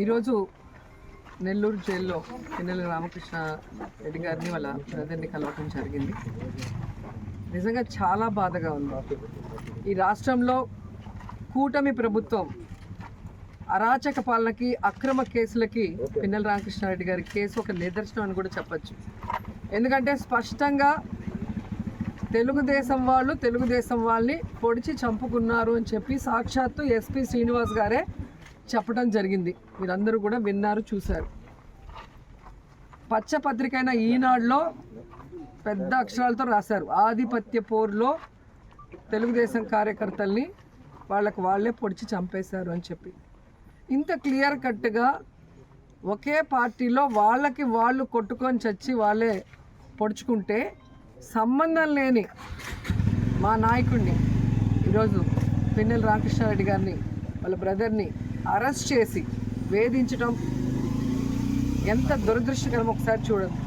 ఈరోజు నెల్లూరు జైల్లో పిన్నెల రామకృష్ణ రెడ్డి గారిని వాళ్ళ బ్రదర్ని కలవటం జరిగింది. నిజంగా చాలా బాధగా ఉంది. ఈ రాష్ట్రంలో కూటమి ప్రభుత్వం అరాచక పాలనకి, అక్రమ కేసులకి పిన్నెల రామకృష్ణారెడ్డి గారి కేసు ఒక నిదర్శనం అని కూడా చెప్పచ్చు. ఎందుకంటే స్పష్టంగా తెలుగుదేశం వాళ్ళని పొడిచి చంపుకున్నారు అని చెప్పి సాక్షాత్తు ఎస్పీ శ్రీనివాస్ గారే చెప్పడం జరిగింది. మీరందరూ కూడా విన్నారు, చూశారు. పచ్చపత్రిక అయిన ఈనాడులో పెద్ద అక్షరాలతో రాశారు, ఆధిపత్య పోరులో తెలుగుదేశం కార్యకర్తల్ని వాళ్ళే పొడిచి చంపేశారు అని చెప్పి. ఇంత క్లియర్ కట్గా ఒకే పార్టీలో వాళ్ళు కొట్టుకొని చచ్చి వాళ్ళే పొడుచుకుంటే సంబంధం లేని మా నాయకుడిని ఈరోజు పిన్నెల రామకృష్ణారెడ్డి గారిని వాళ్ళ బ్రదర్ని అరెస్ట్ చేసి వేధించడం ఎంత దురదృష్టకరం ఒకసారి చూడండి.